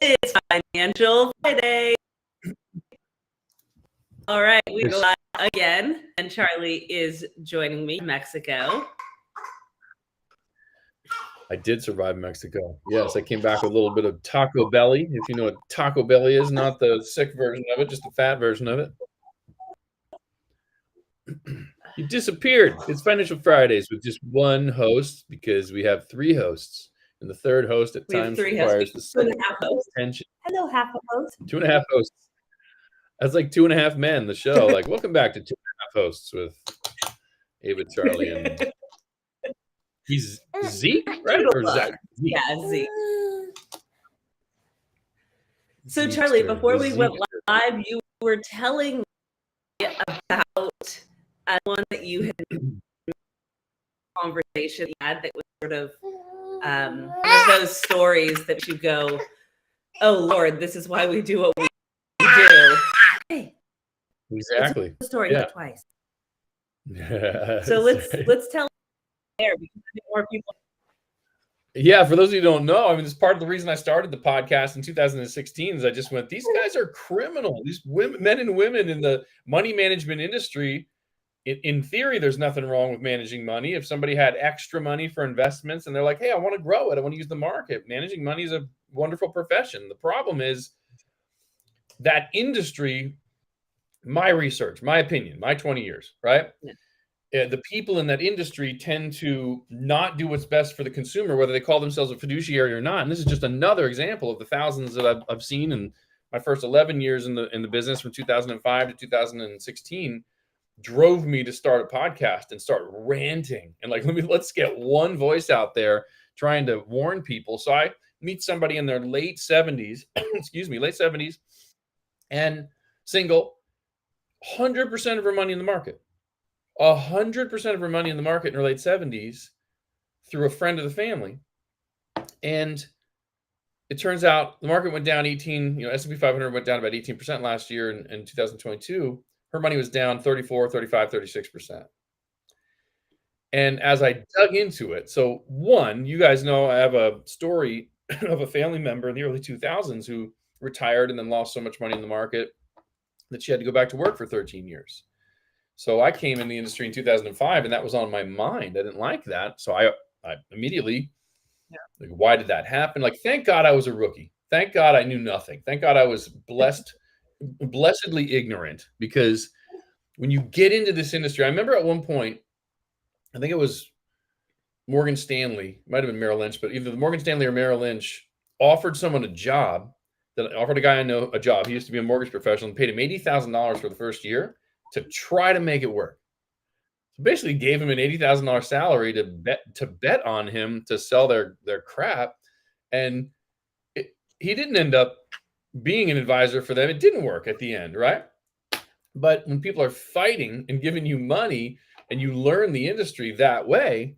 It's Financial Friday. All right, we go live again, and Charlie is joining me in Mexico. I did survive Mexico. Yes, I came back with a little bit of taco belly. If you know what taco belly is, not the sick version of it, just the fat version of it. You disappeared. It's Financial Fridays with just one host because we have three hosts. And the third host at times requires the second attention. Hello, half a host. 2.5 hosts. That's like 2.5 men, the show. Like, welcome back to 2.5 hosts with Ava, Charlie, and he's Zeke, right? Or Zach? Zeke. Yeah, Zeke. So, Charlie, before we went live, you were telling me about one that you had conversation you had that was sort of one of those stories that you go, oh Lord, this is why we do what we do. Hey, exactly. The story twice. So let's tell there because I think more people. Yeah, for those of you who don't know, I mean, it's part of the reason I started the podcast in 2016 is I just went, these guys are criminal. These women, men and women in the money management industry. In theory, there's nothing wrong with managing money. If somebody had extra money for investments and they're like, hey, I want to grow it, I want to use the market. Managing money is a wonderful profession. The problem is that industry, my research, my opinion, my 20 years, right? Yeah. The people in that industry tend to not do what's best for the consumer, whether they call themselves a fiduciary or not. And this is just another example of the thousands that I've seen in my first 11 years in the business from 2005 to 2016. Drove me to start a podcast and start ranting and like, let's get one voice out there trying to warn people. So I meet somebody in their late 70s, late 70s and single, 100% of her money in the market, 100% of her money in the market in her late 70s through a friend of the family. And it turns out the market went down 18, S&P 500 went down about 18% last year in 2022. Her money was down 34, 35, 36%. And as I dug into it, so one, you guys know I have a story of a family member in the early 2000s who retired and then lost so much money in the market that she had to go back to work for 13 years. So I came in the industry in 2005 and that was on my mind. I didn't like that. So I immediately, like, why did that happen? Like, thank God I was a rookie. Thank God I knew nothing. Thank God I was blessedly ignorant, because when you get into this industry, I remember at one point, I think it was Morgan Stanley, might have been Merrill Lynch, but either Morgan Stanley or Merrill Lynch offered someone a job, offered a guy I know a job. He used to be a mortgage professional and paid him $80,000 for the first year to try to make it work. So basically gave him an $80,000 salary to bet on him to sell their crap. And he didn't end up being an advisor for them. It didn't work at the end, right? But when people are fighting and giving you money and you learn the industry that way,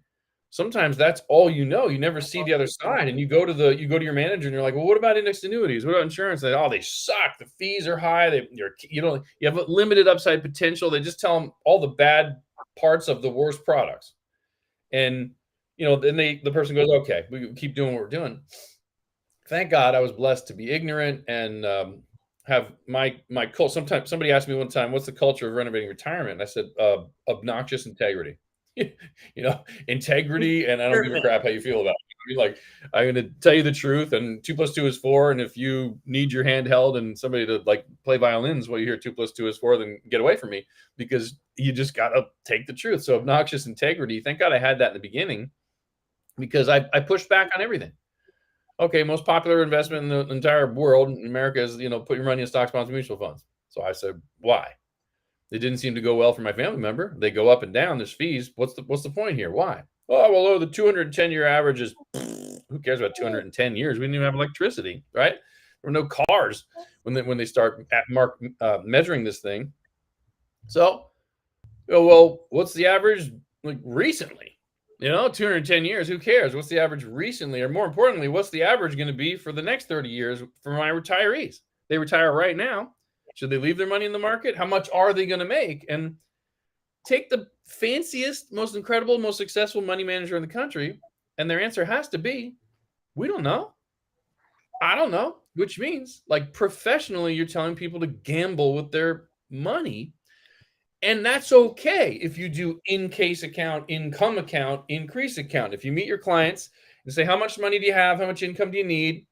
sometimes that's all you know. You never see the other side. And you go to your manager and you're like, well, what about indexed annuities? What about insurance? They say, they suck. The fees are high. You have a limited upside potential. They just tell them all the bad parts of the worst products. And, then the person goes, okay, we keep doing what we're doing. Thank God I was blessed to be ignorant and have my culture. Sometimes somebody asked me one time, what's the culture of renovating retirement? And I said, obnoxious integrity. Integrity, and I don't give a crap how you feel about it. I'm going to tell you the truth, and 2 + 2 is 4. And if you need your hand held and somebody to play violins while you hear 2 + 2 is 4, then get away from me, because you just got to take the truth. So obnoxious integrity. Thank God I had that in the beginning, because I pushed back on everything. Okay, most popular investment in the entire world in America is, put your money in stocks, bonds, and mutual funds. So I said, why? It didn't seem to go well for my family member. They go up and down. There's fees. What's the point here? Why? Oh, well, the 210-year average is, who cares about 210 years? We didn't even have electricity, right? There were no cars when they start measuring this thing. So, well, what's the average recently? 210 years, who cares? What's the average recently? Or more importantly, what's the average going to be for the next 30 years for my retirees? They retire right now. Should they leave their money in the market? How much are they going to make? And take the fanciest, most incredible, most successful money manager in the country, and their answer has to be, we don't know. I don't know. which means like professionally, you're telling people to gamble with their money. And that's okay if you do in-case account, income account, increase account. If you meet your clients and say, how much money do you have? How much income do you need?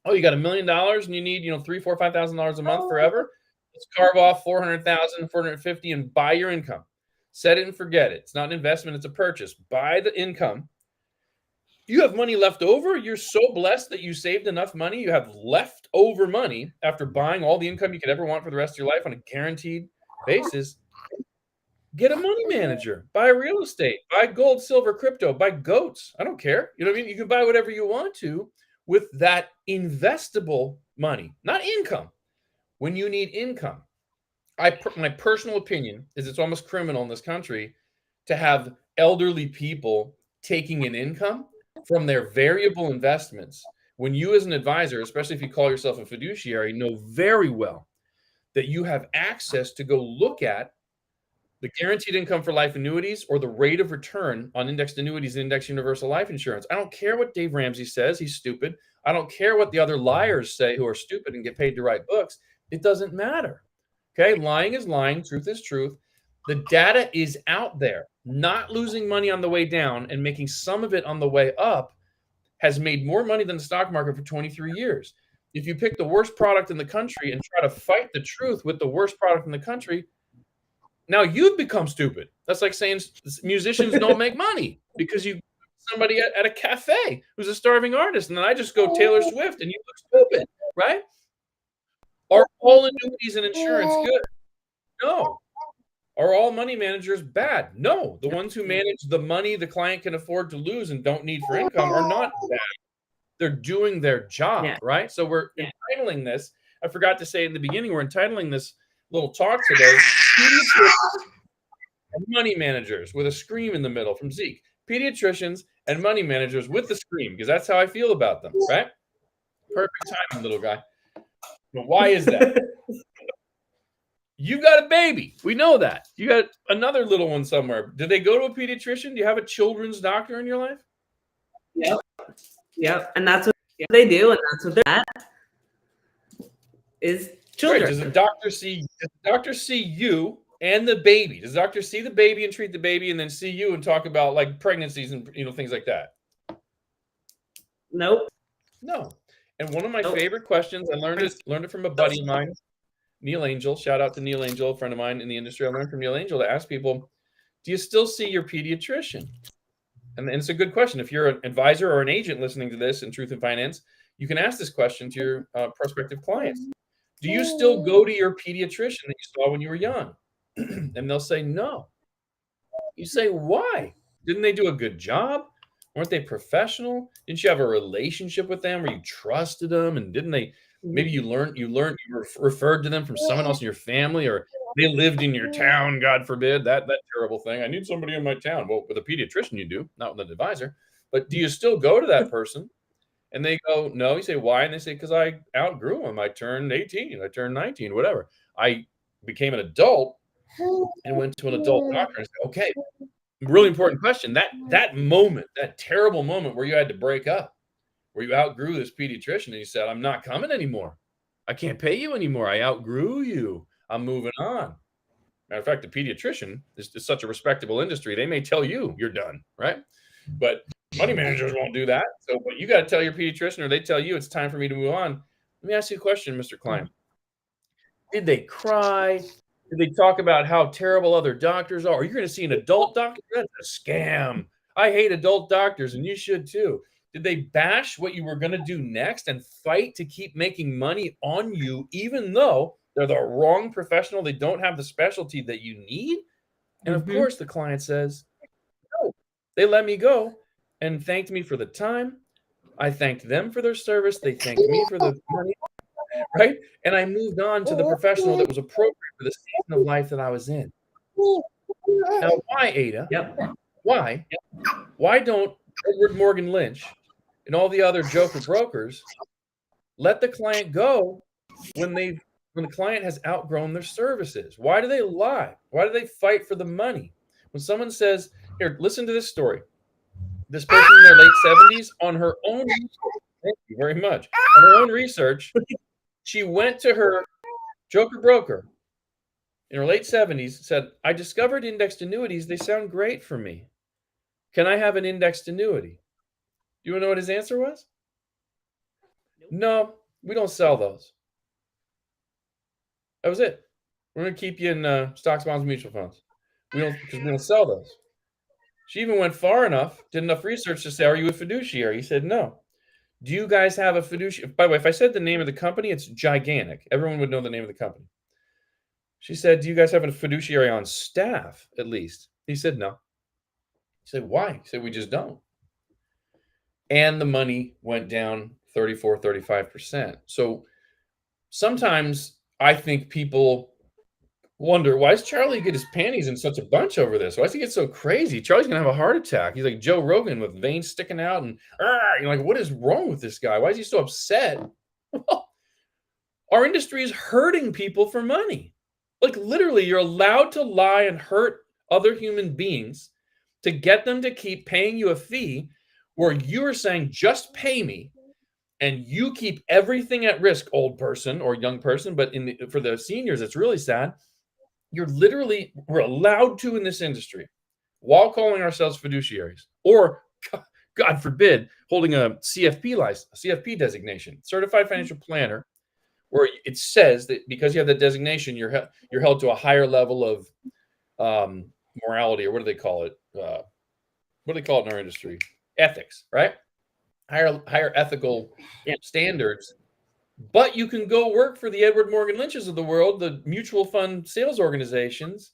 Oh, you got $1 million and you need, $3,000, $4,000, $5,000 a month forever. Let's carve off 400,000, 450 and buy your income. Set it and forget it. It's not an investment. It's a purchase. Buy the income. You have money left over. You're so blessed that you saved enough money. You have leftover money after buying all the income you could ever want for the rest of your life on a guaranteed basis. Get a money manager, buy real estate, buy gold, silver, crypto, buy goats. I don't care. You know what I mean? You can buy whatever you want to with that investable money, not income. When you need income, my personal opinion is it's almost criminal in this country to have elderly people taking an income from their variable investments. When you as an advisor, especially if you call yourself a fiduciary, know very well that you have access to go look at the guaranteed income for life annuities or the rate of return on indexed annuities and indexed universal life insurance. I don't care what Dave Ramsey says. He's stupid. I don't care what the other liars say who are stupid and get paid to write books. It doesn't matter. Okay. Lying is lying. Truth is truth. The data is out there. Not losing money on the way down and making some of it on the way up has made more money than the stock market for 23 years. If you pick the worst product in the country and try to fight the truth with the worst product in the country, now you've become stupid. That's like saying musicians don't make money because you somebody at a cafe who's a starving artist, and then I just go Taylor Swift and you look stupid, right? Are all annuities and insurance good? No. Are all money managers bad? No. The ones who manage the money the client can afford to lose and don't need for income are not bad. They're doing their job, right? So we're entitling this. I forgot to say in the beginning, we're entitling this little talk today, pediatricians and money managers with a scream in the middle from Zeke. Pediatricians and money managers with the scream, because that's how I feel about them, right? Perfect timing, little guy. But why is that? You got a baby. We know that. You got another little one somewhere. Did they go to a pediatrician? Do you have a children's doctor in your life? Yep. Yep. And that's what they do, and that's what they're at. Is children. Right. Does the doctor see you and the baby? Does the doctor see the baby and treat the baby and then see you and talk about like pregnancies and things like that? Nope. No. And one of my favorite questions, I learned it from a buddy of mine, Neil Angel. Shout out to Neil Angel, a friend of mine in the industry. I learned from Neil Angel to ask people, do you still see your pediatrician? And it's a good question. If you're an advisor or an agent listening to this in Truth in Finance, you can ask this question to your prospective clients. Do you still go to your pediatrician that you saw when you were young? And they'll say no. You say, why? Didn't they do a good job? Weren't they professional? Didn't you have a relationship with them where you trusted them? And didn't they, maybe you referred to them from someone else in your family, or they lived in your town, God forbid, that terrible thing. I need somebody in my town. Well, with a pediatrician you do, not with an advisor. But do you still go to that person? And they go, no. You say, why? And they say, because I outgrew them. I turned 18. I turned 19, whatever. I became an adult and went to an adult doctor and said, okay, really important question. That moment, that terrible moment where you had to break up, where you outgrew this pediatrician and you said, I'm not coming anymore. I can't pay you anymore. I outgrew you. I'm moving on. Matter of fact, the pediatrician is such a respectable industry. They may tell you you're done, right? But money managers won't do that. So, but you got to tell your pediatrician, or they tell you it's time for me to move on. Let me ask you a question, Mr. Klein. Did they cry? Did they talk about how terrible other doctors are? Are you going to see an adult doctor? That's a scam. I hate adult doctors, and you should too. Did they bash what you were going to do next and fight to keep making money on you, even though they're the wrong professional? They don't have the specialty that you need. And of course, the client says, no, they let me go and thanked me for the time. I thanked them for their service. They thanked me for the money, right? And I moved on to the professional that was appropriate for the season of life that I was in. Now, why, Ada? Why? Why don't Edward Morgan Lynch and all the other joker brokers let the client go when the client has outgrown their services? Why do they lie? Why do they fight for the money? When someone says, here, listen to this story. This person in their late 70s on her own Thank you very much. On her own research, she went to her joker broker in her late 70s, said, I discovered indexed annuities. They sound great for me. Can I have an indexed annuity? You want to know what his answer was? No, we don't sell those. That was it. We're going to keep you in stocks, bonds, mutual funds. Because we don't sell those. She even went far enough, did enough research to say, are you a fiduciary? He said, no. Do you guys have a fiduciary? By the way, if I said the name of the company, it's gigantic. Everyone would know the name of the company. She said, do you guys have a fiduciary on staff, at least? He said, no. He said, why? He said, we just don't. And the money went down 34, 35%. So sometimes I think people wonder, why does Charlie get his panties in such a bunch over this? Why does he get so crazy? Charlie's going to have a heart attack. He's like Joe Rogan with veins sticking out. And you're like, what is wrong with this guy? Why is he so upset? Well, our industry is hurting people for money. Like literally, you're allowed to lie and hurt other human beings to get them to keep paying you a fee where you are saying, just pay me. And you keep everything at risk, old person or young person. But for the seniors, it's really sad. We're allowed to in this industry while calling ourselves fiduciaries or, God forbid, holding a CFP license, a CFP designation, certified financial planner, where it says that because you have that designation, you're held to a higher level of morality, or what do they call it? What do they call it in our industry? Ethics, right? Higher ethical standards. But you can go work for the Edward Morgan Lynch's of the world, the mutual fund sales organizations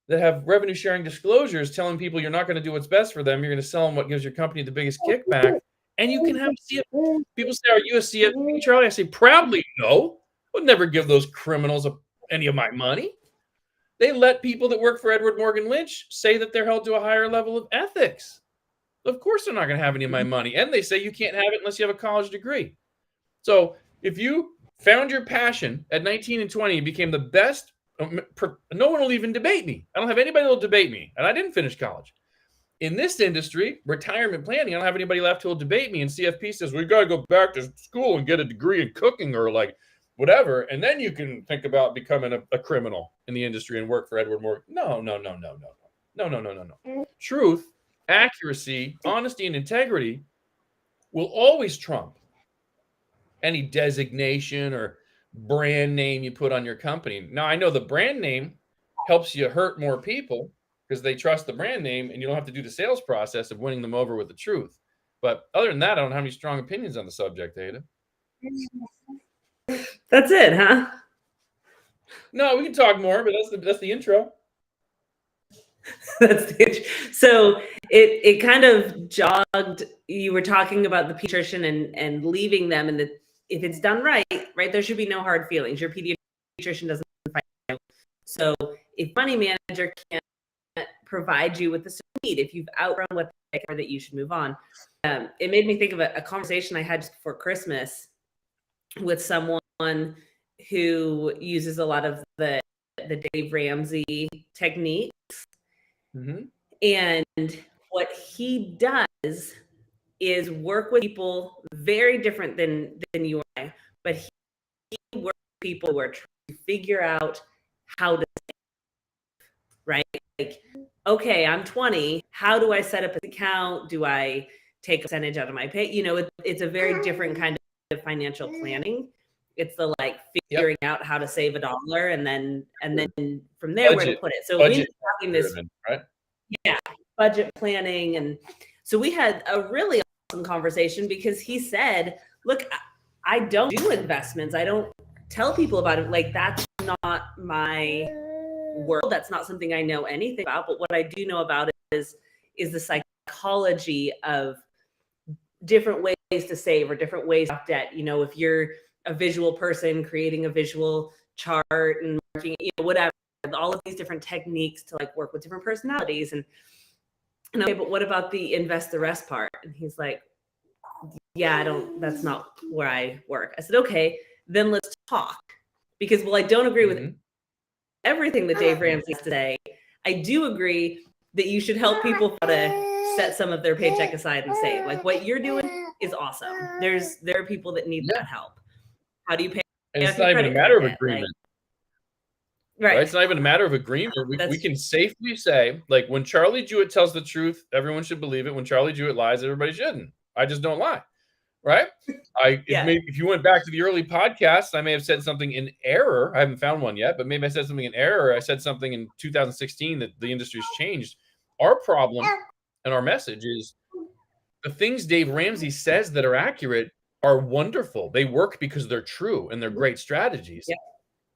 that have revenue sharing disclosures telling people you're not going to do what's best for them. You're going to sell them what gives your company the biggest kickback. And you can have CFP. People say, are you a CFP, Charlie? I say, proudly, no. I would never give those criminals any of my money. They let people that work for Edward Morgan Lynch say that they're held to a higher level of ethics. Of course they're not going to have any of my money. And they say you can't have it unless you have a college degree. So if you found your passion at 19 and 20 and became the best, no one will even debate me. I don't have anybody that will debate me. And I didn't finish college. In this industry, retirement planning, I don't have anybody left who will debate me. And CFP says, we got to go back to school and get a degree in cooking or like whatever. And then you can think about becoming a criminal in the industry and work for Edward Morgan. No. Truth, accuracy, honesty, and integrity will always trump any designation or brand name you put on your company. Now, I know the brand name helps you hurt more people because they trust the brand name and you don't have to do the sales process of winning them over with the truth. But other than that, I don't have any strong opinions on the subject, Ada. That's it, huh? No, we can talk more, but that's the intro. So it kind of jogged. You were talking about the pediatrician and leaving them, and if it's done right, there should be no hard feelings. Your pediatrician doesn't fight you. So if money manager can't provide you with the need, if you've outrun what they care, that you should move on. It made me think of a conversation I had just before Christmas with someone who uses a lot of the Dave Ramsey techniques. Mm-hmm. And what he does is work with people very different than you and I, but he works with people who are trying to figure out how to save, right? Like, okay, I'm 20. How do I set up an account? Do I take a percentage out of my pay? It's a very different kind of financial planning. It's the figuring out how to save $1 and then from there where to put it. So we've been talking this, right? Yeah, budget planning. And so we had a really awesome conversation because he said, look, I don't do investments. I don't tell people about it. Like, that's not my world. That's not something I know anything about. But what I do know about is the psychology of different ways to save or different ways to debt. If you're a visual person, creating a visual chart and working, whatever, all of these different techniques to work with different personalities. And okay, but what about the invest the rest part? And he's like, yeah, that's not where I work. I said, okay, then let's talk. Because I don't agree with everything that Dave Ramsey has to say. I do agree that you should help people how to set some of their paycheck aside and save. Like what you're doing, is awesome. There are people that need that help. How do you pay? And it's not even a matter of agreement. Right. It's not even a matter of agreement. We can safely say, like, when Charlie Jewett tells the truth, everyone should believe it. When Charlie Jewett lies, everybody shouldn't. I just don't lie. Right? If you went back to the early podcasts, I may have said something in error. I haven't found one yet, but maybe I said something in error. I said something in 2016 that the industry's changed. Our problem and our message is the things Dave Ramsey says that are accurate are wonderful. They work because they're true and they're great strategies. Yeah.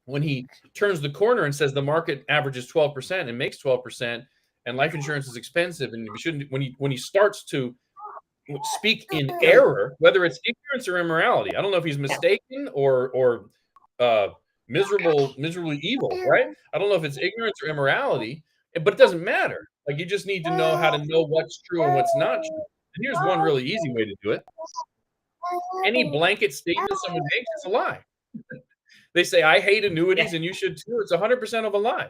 When he turns the corner and says the market averages 12% and makes 12% and life insurance is expensive, and we shouldn't, when he starts to speak in error, whether it's ignorance or immorality. I don't know if he's mistaken or miserably evil, right? I don't know if it's ignorance or immorality, but it doesn't matter. Like, you just need to know how to know what's true and what's not true. And here's one really easy way to do it. Any blanket statement someone makes is a lie. They say, I hate annuities and you should too. It's 100% of a lie.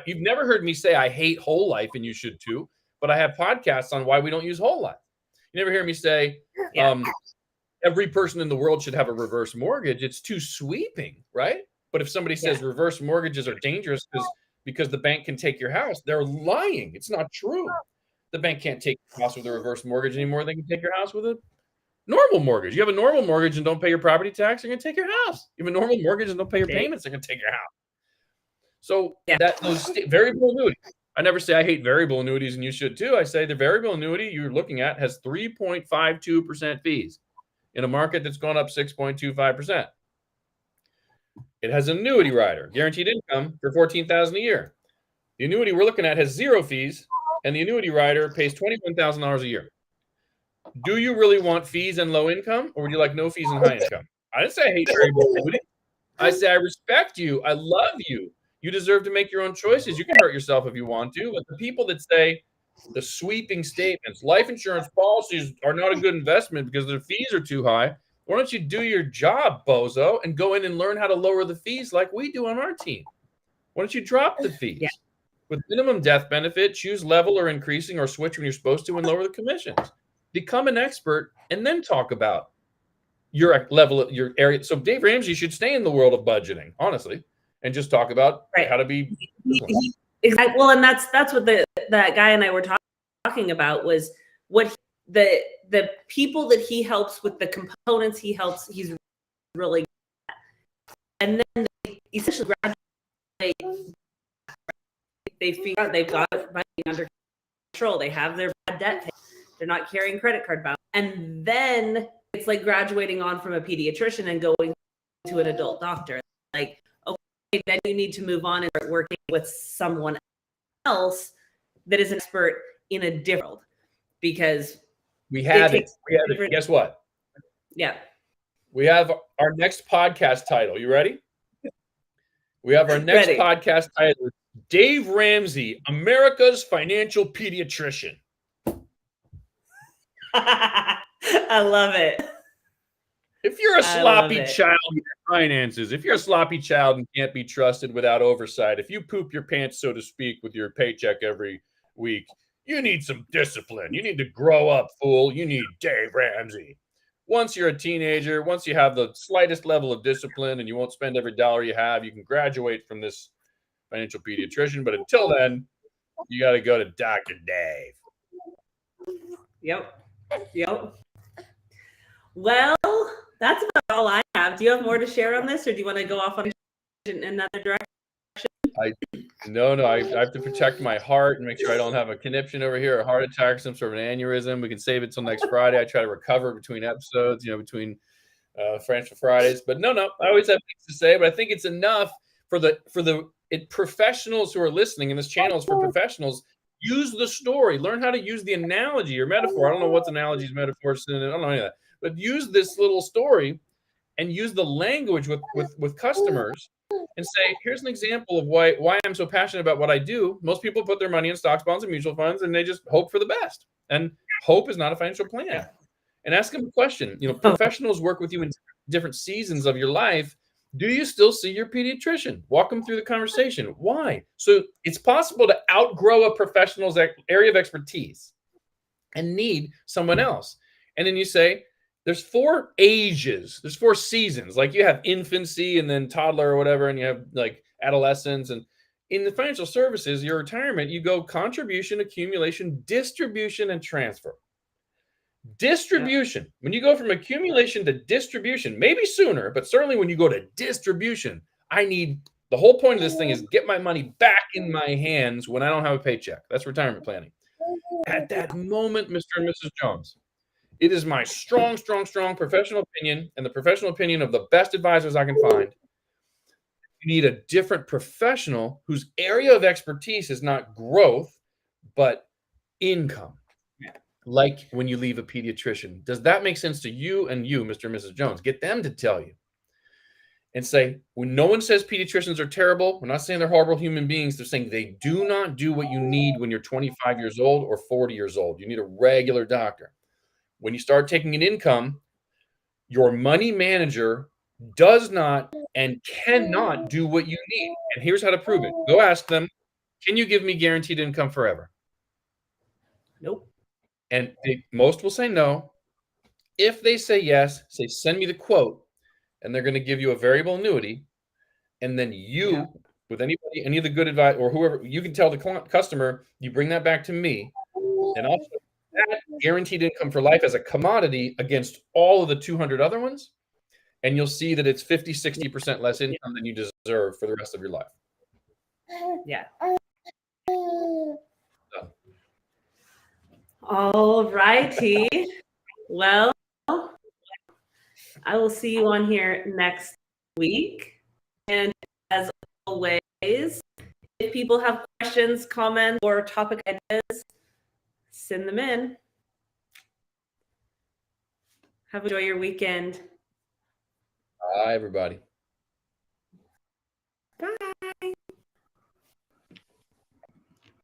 You've never heard me say I hate whole life and you should too, but I have podcasts on why we don't use whole life. You never hear me say every person in the world should have a reverse mortgage. It's too sweeping, right? But if somebody says reverse mortgages are dangerous because the bank can take your house, they're lying. It's not true. The bank can't take your house with a reverse mortgage anymore. They can take your house with a normal mortgage. You have a normal mortgage and don't pay your property tax, they're going to take your house. You have a normal mortgage and don't pay your payments, they're going to take your house. So those variable annuities. I never say I hate variable annuities and you should too. I say the variable annuity you're looking at has 3.52% fees in a market that's gone up 6.25%. It has an annuity rider, guaranteed income for $14,000 a year. The annuity we're looking at has 0 fees, and the annuity rider pays $21,000 a year. Do you really want fees and low income, or would you like no fees and high income? I didn't say I hate variable annuity. I say I respect you. I love you. You deserve to make your own choices. You can hurt yourself if you want to. But the people that say the sweeping statements, life insurance policies are not a good investment because their fees are too high. Why don't you do your job, bozo, and go in and learn how to lower the fees like we do on our team? Why don't you drop the fees? With minimum death benefit, choose level or increasing or switch when you're supposed to and lower the commissions. Become an expert and then talk about your level, your area. So Dave Ramsey should stay in the world of budgeting, honestly, and just talk about how to be. Exactly. Well, and that's what that guy and I were talking about was what the people that he helps with the components he's really good at. And then they essentially graduate. They figure out they've got it under control. They have their bad debt pay. They're not carrying credit card balance. And then it's like graduating on from a pediatrician and going to an adult doctor. Like, okay, then you need to move on and start working with someone else that is an expert in a different world, because we have it. Guess what? Yeah. We have our next podcast title. You ready? We have our next podcast title. Dave Ramsey, America's Financial Pediatrician. I love it. If you're a sloppy child in your finances, if you're a sloppy child and can't be trusted without oversight, if you poop your pants, so to speak, with your paycheck every week, you need some discipline. You need to grow up, fool. You need Dave Ramsey. Once you're a teenager, once you have the slightest level of discipline and you won't spend every dollar you have, you can graduate from this financial pediatrician. But until then, you got to go to Dr. Dave. Yep. Well, that's about all I have. Do you have more to share on this, or do you want to go off on another direction? No. I have to protect my heart and make sure I don't have a conniption over here, a heart attack, some sort of an aneurysm. We can save it till next Friday. I try to recover between episodes, between Financial Fridays. But no, I always have things to say. But I think it's enough for the professionals who are listening. And this channel is for professionals. Use the story. Learn how to use the analogy or metaphor. I don't know what's analogies, metaphors, I don't know any of that. But use this little story and use the language with customers and say, here's an example of why I'm so passionate about what I do. Most people put their money in stocks, bonds, and mutual funds, and they just hope for the best. And hope is not a financial plan. And ask them a question. Professionals work with you in different seasons of your life. Do you still see your pediatrician? Walk them through the conversation. Why? So it's possible to outgrow a professional's area of expertise and need someone else. And then you say, there's 4 ages. There's 4 seasons. Like you have infancy and then toddler or whatever, and you have like adolescence. And in the financial services, your retirement, you go contribution, accumulation, distribution, and transfer. Distribution. When you go from accumulation to distribution, maybe sooner, but certainly when you go to distribution, the whole point of this thing is get my money back in my hands when I don't have a paycheck. That's retirement planning. At that moment, Mr. and Mrs. Jones, it is my strong professional opinion and the professional opinion of the best advisors I can find. You need a different professional whose area of expertise is not growth, but income. Like when you leave a pediatrician. Does that make sense to you and you, Mr. and Mrs. Jones? Get them to tell you. And say, when no one says pediatricians are terrible, we're not saying they're horrible human beings. They're saying they do not do what you need when you're 25 years old or 40 years old. You need a regular doctor. When you start taking an income, your money manager does not and cannot do what you need. And here's how to prove it. Go ask them, can you give me guaranteed income forever? Nope. And most will say no. If they say yes, say, send me the quote, and they're going to give you a variable annuity. And then you, with anybody, any of the good advice or whoever, you can tell the customer, you bring that back to me. And also that guaranteed income for life as a commodity against all of the 200 other ones. And you'll see that it's 50, 60% less income than you deserve for the rest of your life. Yeah. All righty. Well, I will see you on here next week. And as always, if people have questions, comments, or topic ideas, send them in. Enjoy your weekend. Bye, everybody.